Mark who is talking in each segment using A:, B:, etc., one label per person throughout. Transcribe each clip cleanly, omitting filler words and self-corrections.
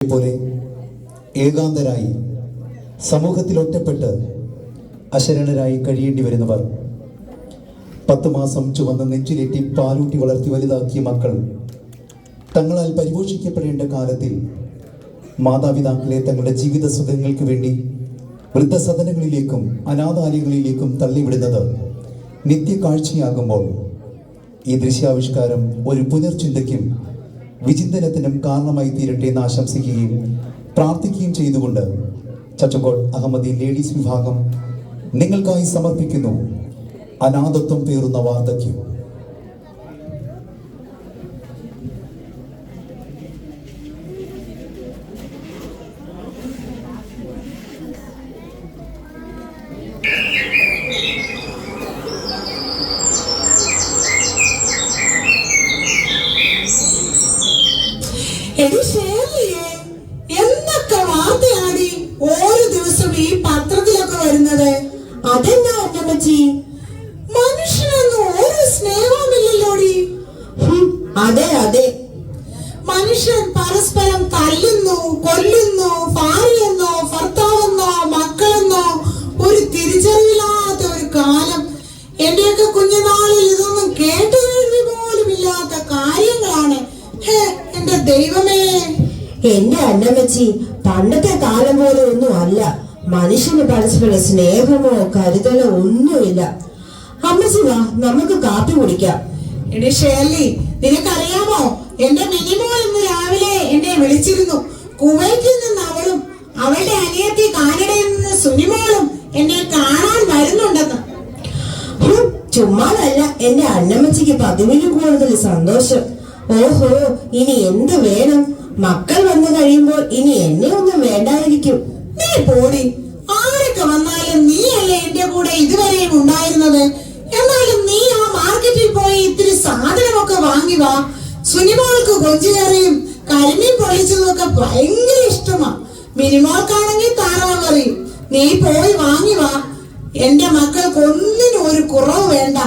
A: പോലെ ഏകാന്തരായി സമൂഹത്തിൽ ഒറ്റപ്പെട്ട് അശരണരായി കഴിയേണ്ടി വരുന്നവർ, 10 മാസം ചുവന്ന നെഞ്ചിലേറ്റി പാലൂട്ടി വളർത്തി വലുതാക്കിയ മക്കൾ തങ്ങളാൽ പരിപോഷിക്കപ്പെടേണ്ട കാലത്തിൽ മാതാപിതാക്കളെ തങ്ങളുടെ ജീവിത സുഖങ്ങൾക്ക് വേണ്ടി വൃദ്ധസദനങ്ങളിലേക്കും അനാഥാലയങ്ങളിലേക്കും തള്ളിവിടുന്നത് നിത്യകാഴ്ചയാകുമ്പോൾ ഈ ദൃശ്യാവിഷ്കാരം ഒരു പുനർചിന്തയ്ക്കും വിചിന്തനത്തിനും കാരണമായി തീരട്ടെ എന്ന് ആശംസിക്കുകയും പ്രാർത്ഥിക്കുകയും ചെയ്തുകൊണ്ട് ചച്ചക്കോട് അഹമ്മദി ലേഡീസ് വിഭാഗം നിങ്ങൾക്കായി സമർപ്പിക്കുന്നു അനാഥത്വം പേറുന്ന വാർദ്ധക്യം.
B: എന്തൊക്കെ വാർത്തയാണ് ഓരോ ദിവസം ഈ പത്രത്തിലൊക്കെ വരുന്നത്? അതെന്താ അമ്മച്ചി, മനുഷ്യനൊന്നും ഒരു സ്നേഹമില്ലല്ലോടി. അതെ അതെ, മനുഷ്യൻ പരസ്പരം തല്ലുന്നു, കൊല്ലുന്നു, ഭാര്യയെന്നോ ഭർത്താവെന്നോ മക്കളെന്നോ ഒരു തിരിച്ചറിവില്ലാത്ത ഒരു കാലം. എന്റെയൊക്കെ കുഞ്ഞുനാളിൽ ഇതൊന്നും കേട്ടുകേൾവി പോലും ഇല്ലാത്ത കാര്യങ്ങളാണ്. എന്റെ ദൈവമേ.
C: എന്റെ അന്നമ്മച്ചി, പണ്ടത്തെ കാലം പോലെ ഒന്നും അല്ല. മനുഷ്യന് പരസ്പരം സ്നേഹമോ കരുതലോ ഒന്നുമില്ല. അമ്മച്ചി വാ, നമുക്ക് കാപ്പി കുടിക്കാം.
B: എടി ഷേർലി, നിനക്കറിയാമോ, എന്റെ മിനിമോൾ ഇന്ന് രാവിലെ എന്നെ വിളിച്ചിരുന്നു. കുവൈറ്റിൽ നിന്ന് അവളും അവളുടെ അനിയത്തി കാനഡയിൽ നിന്ന് സുനിമോളും എന്നെ കാണാൻ വരുന്നുണ്ടെന്ന്.
C: ചുമ്മാതല്ല, എന്റെ അന്നമ്മച്ചിക്ക് പതിവിലും കൂടുതൽ സന്തോഷം. ഓഹോ, ഇനി എന്ത് വേണം? മക്കൾ വന്നു കഴിയുമ്പോൾ ഇനി എന്നെ ഒന്നും വേണ്ടായിരിക്കും.
B: നീ പോടി, ആരൊക്കെ വന്നാലും നീയല്ലേ എന്റെ കൂടെ ഇതുവരെയും ഉണ്ടായിരുന്നത്. എന്നാലും നീ ആ മാർക്കറ്റിൽ പോയി ഇത്തിരി സാധനമൊക്കെ വാങ്ങി വാ. സുനിമോൾക്ക് കൊഞ്ചുകറിയും കരിമീൻ പൊള്ളിച്ചതൊക്കെ ഭയങ്കര ഇഷ്ടമാ. മിനിമോൾക്കാണെങ്കിൽ താറാവ് കറിയും. നീ പോയി വാങ്ങി വാ. എന്റെ മക്കൾക്ക് ഒന്നിനും ഒരു കുറവ് വേണ്ട.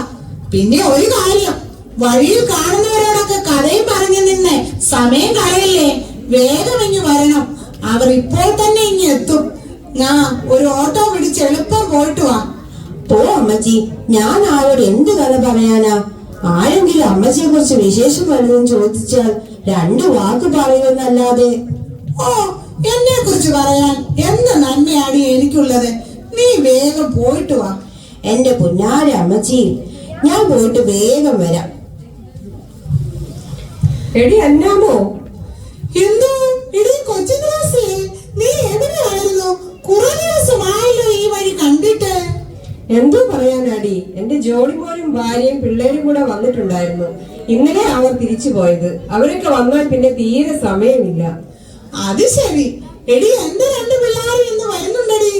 B: പിന്നെ ഒരു കാര്യം, വഴിയിൽ കാണുന്നവരോടൊക്കെ കഥയും പറഞ്ഞു നിന്ന് സമയം കളയില്ലേ. വേഗം ഇങ്ങ് വരണം. അവർ ഇപ്പോൾ തന്നെ ഇങ്ങ് എത്തും. ഞാൻ ഒരു ഓട്ടോ പിടിച്ച് എളുപ്പം പോയിട്ട് വാ.
C: പോ അമ്മച്ചി, ഞാൻ ആരോട് എന്ത് കഥ പറയാനാ? ആരെങ്കിലും അമ്മച്ചിയെ കുറിച്ച് വിശേഷം വല്ലതും ചോദിച്ചാൽ 2 വാക്ക് പറയുമെന്നല്ലാതെ.
B: ഓ, എന്നെ കുറിച്ച് പറയാൻ എന്ത് നന്മയാണ് എനിക്കുള്ളത്. നീ വേഗം പോയിട്ട് വാ.
C: എന്റെ പുന്നാര അമ്മച്ചി, ഞാൻ പോയിട്ട് വേഗം വരാം.
D: എടി അന്നാമോ,
B: എന്തോ എടി കൊച്ചു ക്ലാസ്സിലെ നീ എവിടെയായിരുന്നു? കുറെ ദിവസമായല്ലോ ഈ വഴി കണ്ടിട്ട്.
D: എന്തോ പറയാനാടി, എന്റെ ജോഡിമോനും ഭാര്യയും പിള്ളേരും കൂടെ വന്നിട്ടുണ്ടായിരുന്നു. ഇന്നലെ അവർ തിരിച്ചു പോയത്. അവരൊക്കെ വന്നാൽ പിന്നെ തീരെ സമയമില്ല.
B: അത് ശരി. എടി, എന്റെ 2 പിള്ളേരും ഇന്ന് വരുന്നുണ്ടടി.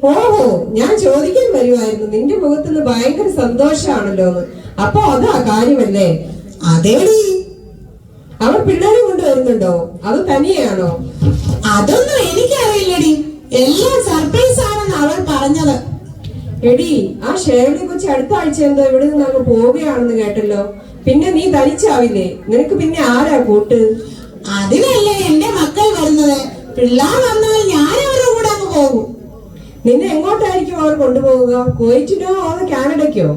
D: ഓഹോ, ഞാൻ ചോദിക്കാൻ വരുമായിരുന്നു. നിന്റെ മുഖത്തുനിന്ന് ഭയങ്കര സന്തോഷാണല്ലോ. അപ്പൊ അതാ കാര്യമല്ലേ?
B: അതേടി.
D: അവർ പിള്ളേരും കൊണ്ട് വരുന്നുണ്ടോ? അത് തനിയാണോ?
B: അതൊന്നും എനിക്കറിയില്ലടി. എല്ലാം സർപ്രൈസ് ആണെന്ന് അവൾ പറഞ്ഞത്.
D: എടി, ആ ഷേർലി കൊച്ചി അടുത്ത ആഴ്ച എന്തോ ഇവിടെ നിന്ന് അങ്ങ് പോവുകയാണെന്ന് കേട്ടല്ലോ. പിന്നെ നീ തനിച്ചാവില്ലേ? നിനക്ക് പിന്നെ ആരാ കൂട്ട്?
B: അതിനല്ലേ എന്റെ മക്കൾ വരുന്നത്. പിള്ളേർ വന്നാൽ ഞാൻ അവരുടെ കൂടെ അങ്ങ് പോകും.
D: നിന്നെ എങ്ങോട്ടായിരിക്കും അവർ കൊണ്ടുപോവുക? കുവൈറ്റിനോ അതോ കാനഡയ്ക്കോ?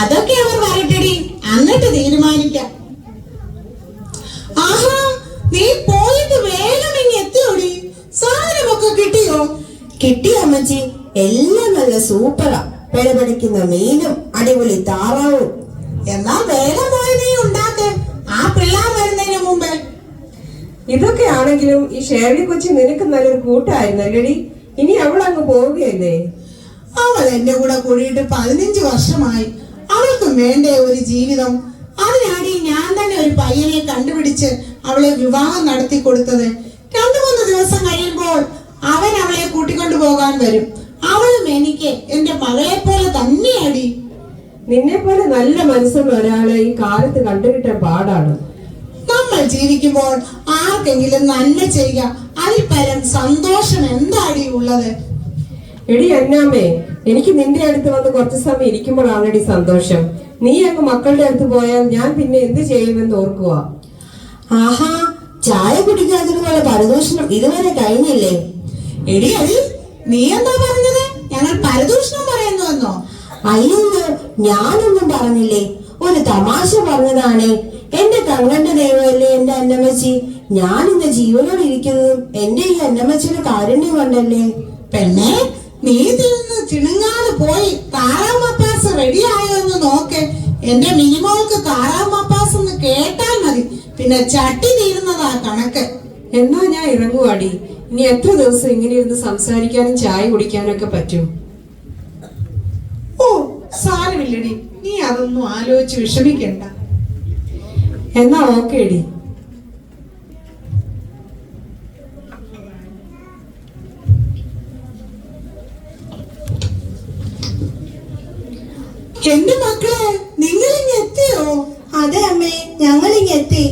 B: അതൊക്കെ അവർ വരട്ടെടി, എന്നിട്ട് തീരുമാനിക്കാം. ആഹാ, നീ പോയിട്ട് വേഗം ഇങ്ങ് എത്തിയോടി. സാധനമൊക്കെ കിട്ടിയോ?
C: കിട്ടി അമ്മച്ചി, എല്ലാം നല്ല സൂപ്പറാ. പിഴപിടിക്കുന്ന മീനും അടിപൊളി താറാവും.
B: എന്നാ വേഗം പോയി നീ ഉണ്ടാക്ക്, ആ പിള്ളേർ വരുന്നതിന് മുമ്പേ.
D: ഇതൊക്കെ ആണെങ്കിലും ഈ ഷേർലി കൊച്ചി നിനക്ക് നല്ലൊരു കൂട്ടായിരുന്നല്ലേടി. ഇനി അവൾ അങ്ങ് പോവുകയല്ലേ?
B: അവൾ എന്റെ കൂടെ കൂടിയിട്ട് 15 വർഷമായി. അവൾക്കും വേണ്ടേ ഒരു ജീവിതം. അതിനാടി ഞാൻ തന്നെ ഒരു പയ്യനെ കണ്ടുപിടിച്ച് അവളെ വിവാഹം നടത്തി കൊടുത്തത്. 2-3 ദിവസം കഴിയുമ്പോൾ അവൻ അവളെ കൂട്ടിക്കൊണ്ടു പോകാൻ വരും. അവളും എനിക്ക് എന്റെ മകളെ പോലെ തന്നെയാടി.
D: നിന്നെ പോലെ നല്ല മനസ്സുള്ള ഒരാളെ ഈ കാലത്ത് കണ്ടുകിട്ടാൻ പാടാണ്.
B: നമ്മൾ ജീവിക്കുമ്പോൾ ആർക്കെങ്കിലും നന്മ ചെയ്യുക, അതിൽ പരം സന്തോഷം എന്താടി ഉള്ളത്?
D: എടി അന്നാമേ, എനിക്ക് നിന്റെ അടുത്ത് വന്ന് കുറച്ചു സമയം ഇരിക്കുമ്പോഴാണെടി സന്തോഷം. നീ അങ്ങ് മക്കളുടെ അടുത്ത് പോയാൽ ഞാൻ പിന്നെ എന്ത് ചെയ്യുമെന്ന് ഓർക്കുക.
C: ആഹാ, ചായ കുടിക്കാതിരുന്നുള്ള പരദൂഷണം ഇതുവരെ കഴിഞ്ഞില്ലേ?
B: എടി അടി, നീ എന്താ പറഞ്ഞത്? ഞങ്ങൾ പരദൂഷണം പറയുന്നുവെന്നോ?
C: അയ്യോ, ഞാനൊന്നും പറഞ്ഞില്ലേ, ഒരു തമാശ പറഞ്ഞതാണേ. എന്റെ കണ്ണന്റെ ദൈവമല്ലേ എന്റെ അന്നമ്മച്ചി. ഞാൻ ഇന്ന് ജീവനോട് ഇരിക്കുന്നതും എന്റെ ഈ അന്നമ്മച്ചിയുടെ കാരുണ്യം കൊണ്ടല്ലേ.
B: പെണ്ണെ, നീ തിന്ന് ചിണുങ്ങാതെ പോയി താറാവ് മപ്പാസ് റെഡി ആയോ എന്ന് നോക്ക്. എന്റെ മിനിമോൾക്ക് താറാവ് മപ്പാസ് എന്ന് കേട്ടാൽ മതി, പിന്നെ ചട്ടി തീരുന്നതാ കണക്ക്.
D: എന്നാ ഞാൻ ഇറങ്ങുവാടി. ഇനി എത്ര ദിവസം ഇങ്ങനെ ഇരുന്ന് സംസാരിക്കാനും ചായ കുടിക്കാനും ഒക്കെ പറ്റും?
B: ഓ സാരമില്ലടി, നീ അതൊന്നും ആലോചിച്ച് വിഷമിക്കണ്ട.
D: എന്നാ ഓക്കേടി.
B: എന്റെ മക്കളെ, നിങ്ങൾ ഇങ്ങ് എത്തിയോ?
C: അതെ അമ്മേ, ഞങ്ങൾ ഇങ്ങ് എത്തി.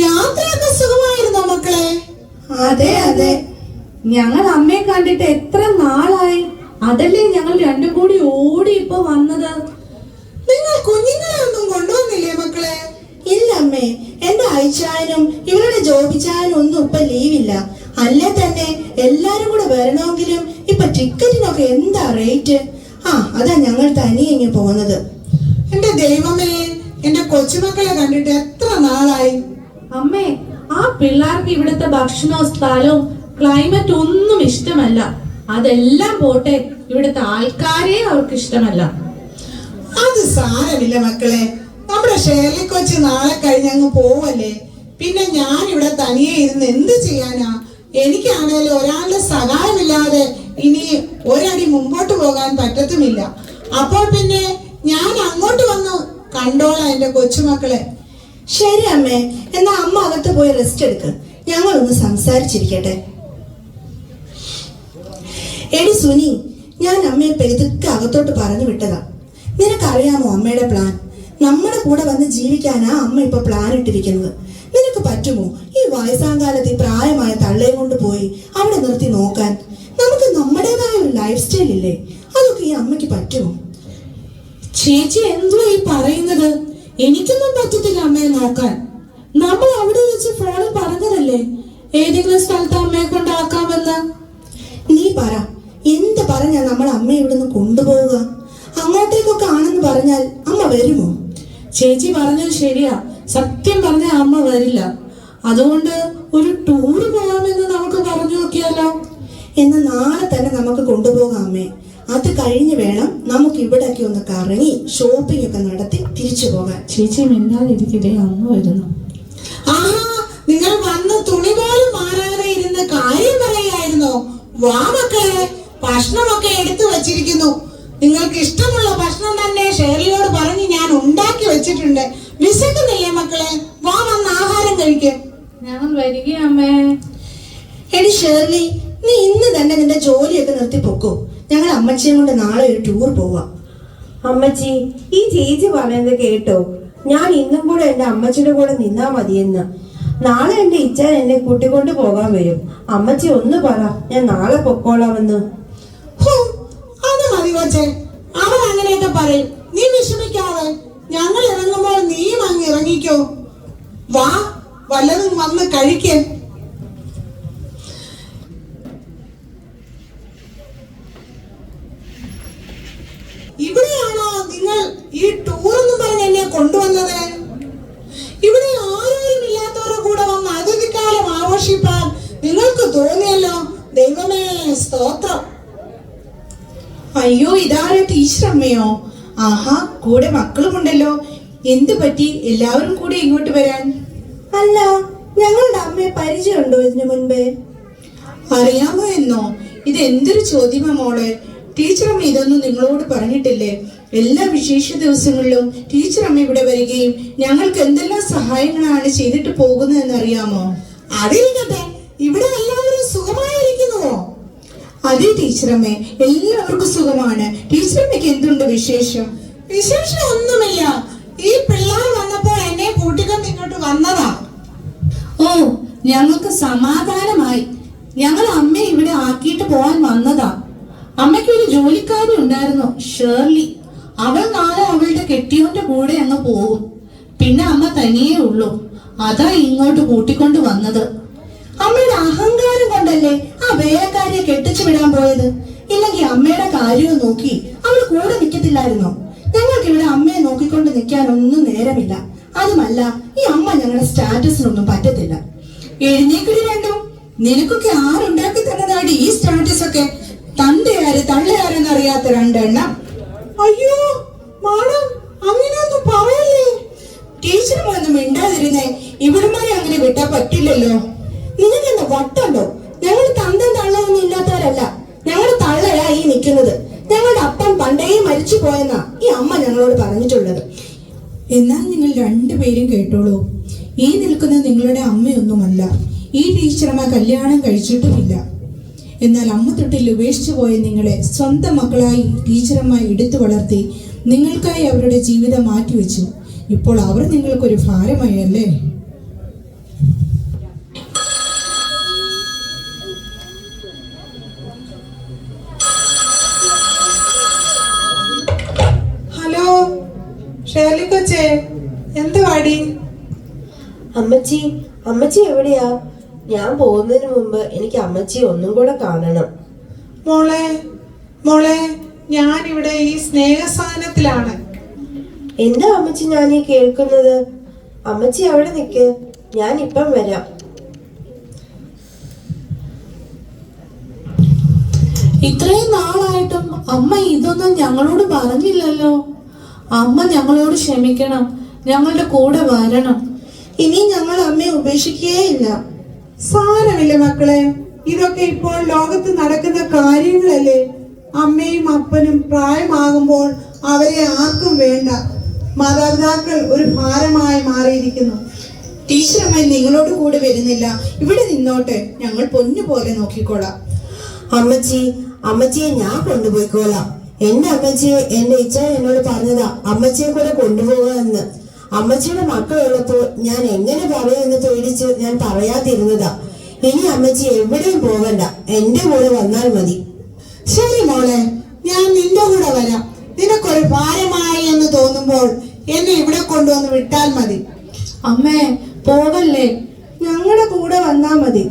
B: യാത്രയൊക്കെ സുഖമായിരുന്നോ മക്കളെ?
C: അതെ അതെ,
E: ഞങ്ങൾ അമ്മയെ കണ്ടിട്ട് എത്ര നാളായി. അതല്ലേ ഞങ്ങൾ രണ്ടും കൂടി ഓടി ഇപ്പൊ വന്നത്.
B: നിങ്ങൾ കുഞ്ഞുങ്ങളെ ഒന്നും കൊണ്ടുവന്നില്ലേ മക്കളെ?
C: ഇല്ല അമ്മേ, എന്റെ അയച്ചായനും ഇവരുടെ ജോബിച്ചായനും ഒന്നും ഇപ്പൊ ലീവില്ല. അല്ലേ തന്നെ എല്ലാരും കൂടെ വരണമെങ്കിലും ഇപ്പൊ ടിക്കറ്റിനൊക്കെ എന്താ റേറ്റ്. അതാ ഞങ്ങൾ തനിയെ ഇങ്ങനെ പോകുന്നത്.
B: എന്റെ ദൈവമേ, എന്റെ കൊച്ചുമക്കളെ കണ്ടിട്ട് എത്ര നാളായി.
E: അമ്മേ, ആ പിള്ളേർക്ക് ഇവിടുത്തെ ഭക്ഷണവും സ്ഥലവും ക്ലൈമറ്റ് ഒന്നും ഇഷ്ടമല്ല. അതെല്ലാം പോട്ടെ, ഇവിടുത്തെ ആൾക്കാരെ അവർക്ക് ഇഷ്ടമല്ല.
B: അത് സാരമില്ല മക്കളെ, നമ്മുടെ ഷേർലി കൊച്ച് നാളെ കഴിഞ്ഞ് അങ്ങ് പോവല്ലേ. പിന്നെ ഞാൻ ഇവിടെ തനിയെ ഇരുന്ന് എന്ത് ചെയ്യാനാ? എനിക്കാണേലും ഒരാളുടെ സഹായമില്ലാതെ ഇനി ഒരടി മുമ്പോട്ട് പോകാൻ പറ്റത്തുമില്ല. അപ്പോൾ പിന്നെ ഞാൻ അങ്ങോട്ട് വന്നു കണ്ടോളാം എന്റെ കൊച്ചുമക്കളെ.
C: ശരി അമ്മേ, എന്നാ അമ്മ അകത്ത് പോയി റെസ്റ്റ് എടുക്ക്, ഞങ്ങളൊന്ന് സംസാരിച്ചിരിക്കട്ടെ. എടി സുനി, ഞാൻ അമ്മയെ പെരുതുക്കെ അകത്തോട്ട് പറഞ്ഞു വിട്ടതാ. നിനക്കറിയാമോ അമ്മയുടെ പ്ലാൻ? നമ്മുടെ കൂടെ വന്ന് ജീവിക്കാനാ അമ്മ ഇപ്പൊ പ്ലാൻ ഇട്ടിരിക്കുന്നത്. നിനക്ക് പറ്റുമോ ഈ വയസ്സാങ്കാലത്ത് ഈ പ്രായമായ തള്ളയെ കൊണ്ട് പോയി അവിടെ നിർത്തി നോക്കാൻ? നമുക്ക് നമ്മുടേതായ ഒരു ലൈഫ് സ്റ്റൈൽ ഇല്ലേ, അതൊക്കെ ഈ അമ്മയ്ക്ക് പറ്റുമോ?
B: ചേച്ചി എന്തുവാ ഈ പറയുന്നത്? എനിക്കൊന്നും പറ്റത്തില്ല അമ്മയെ നോക്കാൻ. നമ്മൾ അവിടെ വെച്ച് ഫോണിൽ പറഞ്ഞതല്ലേ ഏതെങ്കിലും സ്ഥലത്ത് അമ്മയെ കൊണ്ടാക്കാമെന്ന്.
C: നീ പറ, എന്ത് പറഞ്ഞാ നമ്മൾ അമ്മയെ ഇവിടുന്ന് കൊണ്ടുപോവുക? അങ്ങോട്ടേക്കൊക്കെ ആണെന്ന് പറഞ്ഞാൽ അമ്മ വരുമോ?
E: ചേച്ചി പറഞ്ഞത് ശരിയാ. സത്യം പറഞ്ഞ അമ്മ വരില്ല. അതുകൊണ്ട് ഒരു ടൂർ പോകാമെന്ന് നമുക്ക് പറഞ്ഞു നോക്കിയാലോ?
C: എന്ന് നാളെ തന്നെ നമുക്ക് കൊണ്ടുപോകാം അമ്മേ. അത് കഴിഞ്ഞ് വേണം നമുക്ക് ഇവിടെയൊക്കെ ഒന്ന് കറങ്ങി ഷോപ്പിംഗ് ഒക്കെ നടത്തി തിരിച്ചു പോകാൻ.
E: ചേച്ചി മിണ്ടാതിരിക്കതേ, അമ്മ വരുന്നു.
B: ആഹാ, നിങ്ങൾ വന്ന് തുണി പോലും മാറാതെ ഇരുന്ന് കാര്യം പറയായിരുന്നോ? വാ മക്കളെ, ഭക്ഷണമൊക്കെ എടുത്തു വച്ചിരിക്കുന്നു. നിങ്ങൾക്ക് ഇഷ്ടമുള്ള ഭക്ഷണം തന്നെ ഷേർലിയോട് പറഞ്ഞ് ഞാൻ ഉണ്ടാക്കി വെച്ചിട്ടുണ്ട്. വിശക്കുന്നില്ലേ മക്കളെ? വാ, വന്ന് ആഹാരം കഴിക്ക്.
E: ഞങ്ങൾ വരികയമ്മേ.
C: എടി ഷേർലി, നീ ഇന്ന് തന്നെ നിന്റെ ജോലിയൊക്കെ നിർത്തി പൊക്കോ. ഞങ്ങൾ അമ്മച്ചിയും കൊണ്ട് നാളെ ഒരു ടൂർ പോവാം.
F: അമ്മച്ചി, ഈ ചേച്ചി പറയുന്നത് കേട്ടോ? ഞാൻ ഇന്നും കൂടെ എന്റെ അമ്മച്ചിയുടെ കൂടെ നിന്നാ മതിയെന്ന്. നാളെ എന്റെ ഇച്ചാൻ എന്നെ കൂട്ടിക്കൊണ്ട് പോകാൻ വരും. അമ്മച്ചി ഒന്ന് പറ, ഞാൻ നാളെ പൊക്കോളാമെന്ന്.
B: അത് മതി കൊച്ചേ, അവൻ അങ്ങനെയൊക്കെ പറയും. നീ വിഷമിക്കാതെ, ഞങ്ങൾ ഇറങ്ങുമ്പോൾ നീയും അങ്ങ് ഇറങ്ങിക്കോ. വാ, വല്ലതും വന്ന് കഴിക്കേ. ഇവിടെയാണോ നിങ്ങൾ ഈ ടൂർ എന്ന് പറഞ്ഞ് എന്നെ കൊണ്ടുവന്നത്? ഇവിടെ ആരും ഇല്ലാത്തവരുടെ കൂടെ വന്ന് അതിഥിക്കാലം ആഘോഷിപ്പാൻ നിങ്ങൾക്ക് തോന്നിയല്ലോ. ദൈവമേ സ്തോത്രം.
G: അയ്യോ, ഇതാരാ ടീച്ചർ അമ്മയോ? ആഹാ, കൂടെ മക്കളുമുണ്ടല്ലോ. എന്തു പറ്റി എല്ലാവരും കൂടെ ഇങ്ങോട്ട് വരാൻ?
C: അല്ല, ഞങ്ങളുടെ അമ്മയെ പരിചയമുണ്ടോ ഇതിനു മുൻപേ?
G: അറിയാമോ എന്നോ? ഇത് എന്തൊരു ചോദ്യമാ മോളെ. ടീച്ചർ അമ്മ ഇതൊന്നും നിങ്ങളോട് പറഞ്ഞിട്ടില്ലേ? എല്ലാ വിശേഷ ദിവസങ്ങളിലും ടീച്ചർ അമ്മ ഇവിടെ വരികയും ഞങ്ങൾക്ക് എന്തെല്ലാം സഹായങ്ങളാണ് ചെയ്തിട്ട് പോകുന്നതെന്ന് അറിയാമോ?
B: അതിരിക്കട്ടെ, ഇവിടെ എല്ലാവരും സുഖമായിരിക്കുന്നുവോ?
G: അതെ ടീച്ചറമ്മേ, എല്ലാവർക്കും സുഖമാണ്. ടീച്ചറമ്മയ്ക്ക് എന്തുണ്ട് വിശേഷം?
B: വിശേഷം ഒന്നുമില്ല. ഈ പിള്ളേർ വന്നപ്പോൾ എന്നെ കൂട്ടിക്കൊണ്ട് ഇങ്ങോട്ട് വന്നതാ.
E: ഓ, ഞങ്ങൾക്ക് സമാധാനമായി. ഞങ്ങൾ അമ്മയെ ഇവിടെ ആക്കിയിട്ട് പോവാൻ വന്നതാ. അമ്മയ്ക്ക് ഒരു ജോലിക്കാരി ഉണ്ടായിരുന്നു, ഷേർലി. അവൾ നാളെ അവളുടെ കെട്ടിയോന്റെ കൂടെ അങ്ങ് പോകും. പിന്നെ അമ്മ തനിയേ ഉള്ളൂ. അതാ ഇങ്ങോട്ട് കൂട്ടിക്കൊണ്ട് വന്നത്.
C: അമ്മയുടെ അഹങ്കാരം കൊണ്ടല്ലേ ആ വേലക്കാരിയെ കെട്ടിച്ചു വിടാൻ പോയത്. ഇല്ലെങ്കിൽ അമ്മയുടെ കാര്യവും നോക്കി അവൾ കൂടെ നിൽക്കത്തില്ലായിരുന്നോ? ഞങ്ങൾക്ക് ഇവിടെ അമ്മയെ നോക്കിക്കൊണ്ട് നിൽക്കാനൊന്നും നേരമില്ല. അതുമല്ല, ഈ അമ്മ ഞങ്ങളുടെ സ്റ്റാറ്റസിനൊന്നും പറ്റത്തില്ല.
B: എഴുന്നേക്കടി രണ്ടും. നിനക്കൊക്കെ ആരുണ്ടാക്കി തന്നതാടി ഈ സ്റ്റാറ്റസ് ഒക്കെ? തന്തയാര് തള്ളയാരെന്നറിയാത്ത രണ്ടെണ്ണം. അയ്യോ മാഡം, അങ്ങനെയൊന്നും പറയല്ലേ. ടീച്ചറുമൊന്നും മിണ്ടാതിരുന്നേ. ഇവിടുമാരെ അങ്ങനെ വിട്ടാ പറ്റില്ലല്ലോ.
C: നിനക്കെന്താ വട്ടുണ്ടോ? ഞങ്ങൾ തന്തം തള്ളയൊന്നും ഇല്ലാത്തവരല്ല. ഞങ്ങളുടെ തള്ളയാ ഈ നിൽക്കുന്നത്. ഞങ്ങളുടെ അപ്പൻ പണ്ടേ മരിച്ചു പോയെന്നാ ഈ അമ്മ ഞങ്ങളോട് പറഞ്ഞിട്ടുള്ളത്.
G: എന്നാൽ നിങ്ങൾ രണ്ടുപേരും കേട്ടോളൂ. ഈ നിൽക്കുന്ന നിങ്ങളുടെ അമ്മയൊന്നുമല്ല. ഈ ടീച്ചറമ്മ കല്യാണം കഴിച്ചിട്ടുമില്ല. എന്നാൽ അമ്മ തൊട്ടിൽ ഉപേക്ഷിച്ചു പോയ നിങ്ങളെ സ്വന്തം മക്കളായി ടീച്ചറമ്മ എടുത്തു വളർത്തി നിങ്ങൾക്കായി അവരുടെ ജീവിതം മാറ്റിവെച്ചു. ഇപ്പോൾ അവർ നിങ്ങൾക്കൊരു ഭാരമായല്ലേ?
B: ഹലോ ഷേർലി കൊച്ചേ, എന്തുവാടി?
F: അമ്മച്ചി എവിടെയാ? ഞാൻ പോകുന്നതിന് മുമ്പ് എനിക്ക് അമ്മച്ചി ഒന്നും കൂടെ കാണണം.
B: മോളെ ഞാനിവിടെ ഈ സ്നേഹസാനത്തിലാണ്.
F: എന്താ അമ്മച്ചി ഞാൻ ഈ കേൾക്കുന്നത്? അമ്മച്ചി അവിടെ നിൽക്ക്, ഞാൻ ഇപ്പം വരാം.
E: ഇത്രയും നാളായിട്ടും അമ്മ ഇതൊന്നും ഞങ്ങളോട് പറഞ്ഞില്ലല്ലോ. അമ്മ ഞങ്ങളോട് ക്ഷമിക്കണം, ഞങ്ങളുടെ കൂടെ വരണം.
C: ഇനി ഞങ്ങൾ അമ്മയെ ഉപേക്ഷിക്കുകയില്ല.
B: സാരമില്ല മക്കളെ, ഇതൊക്കെ ഇപ്പോൾ ലോകത്ത് നടക്കുന്ന കാര്യങ്ങളല്ലേ. അമ്മയും അപ്പനും പ്രായമാകുമ്പോൾ അവരെ ആർക്കും വേണ്ട. മാതാപിതാക്കൾ ഒരു ഭാരമായി മാറിയിരിക്കുന്നു.
G: ടീച്ചറമ്മ നിങ്ങളോട് കൂടെ വരുന്നില്ല. ഇവിടെ നിന്നോട്ടെ, ഞങ്ങൾ പൊന്നുപോലെ നോക്കിക്കോളാം.
F: അമ്മച്ചിയെ ഞാൻ കൊണ്ടുപോയിക്കോളാം. എന്റെ അമ്മച്ചിയെ എന്റെ ഇച്ഛ എന്നോട് പറഞ്ഞതാ അമ്മച്ചിയെ കൂടെ കൊണ്ടുപോകാമെന്ന്. അമ്മച്ചിയുടെ മക്കളുള്ളപ്പോൾ ഞാൻ എങ്ങനെ പറയുമെന്ന് പേടിച്ച് ഞാൻ പറയാതിരുന്നതാ. ഇനി അമ്മച്ചി എവിടെയും പോകണ്ട, എന്റെ കൂടെ വന്നാൽ മതി.
B: ശരി മോളെ, ഞാൻ നിന്റെ കൂടെ വരാം. നിനക്കൊരു ഭാരമായി എന്ന് തോന്നുമ്പോൾ എന്നെ ഇവിടെ കൊണ്ടുവന്ന് വിട്ടാൽ മതി.
E: അമ്മേ പോകല്ലേ,
C: ഞങ്ങളുടെ കൂടെ വന്നാ മതി.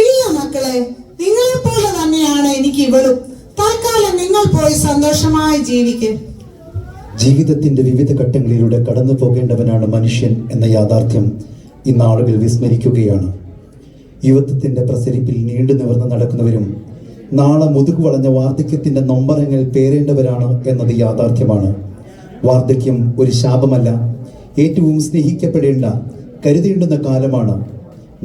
B: ഇല്ല മക്കളെ, നിങ്ങളെപ്പോലെ തന്നെയാണ് എനിക്ക് ഇവളും. തൽക്കാലം നിങ്ങൾ പോയി സന്തോഷമായി ജീവിക്കും.
A: ജീവിതത്തിന്റെ വിവിധ ഘട്ടങ്ങളിലൂടെ കടന്നു പോകേണ്ടവനാണ് മനുഷ്യൻ എന്ന യാഥാർത്ഥ്യം ഇന്ന് ആളുകൾ വിസ്മരിക്കുകയാണ്. യുവത്വത്തിന്റെ പ്രസരിപ്പിൽ നീണ്ടു നിവർന്ന് നടക്കുന്നവരും നാളെ മുതുകു വളഞ്ഞ വാർദ്ധക്യത്തിന്റെ നൊമ്പരങ്ങൾ പേരേണ്ടവരാണ് എന്നത് യാഥാർത്ഥ്യമാണ്. വാർദ്ധക്യം ഒരു ശാപമല്ല, ഏറ്റവും സ്നേഹിക്കപ്പെടേണ്ട കരുതേണ്ടുന്ന കാലമാണ്.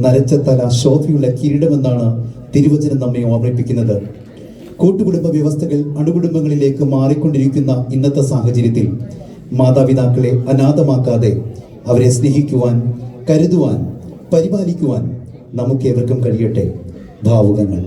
A: നരച്ച തല ശോഭയുള്ള കിരീടമെന്നാണ് തിരുവചനം നമ്മെ ഓർമ്മിപ്പിക്കുന്നത്. കൂട്ടുകുടുംബ വ്യവസ്ഥകൾ അണുകുടുംബങ്ങളിലേക്ക് മാറിക്കൊണ്ടിരിക്കുന്ന ഇന്നത്തെ സാഹചര്യത്തിൽ മാതാപിതാക്കളെ അനാഥമാക്കാതെ അവരെ സ്നേഹിക്കുവാൻ, കരുതുവാൻ, പരിപാലിക്കുവാൻ നമുക്കേവർക്കും കഴിയട്ടെ. ഭാവുകങ്ങൾ.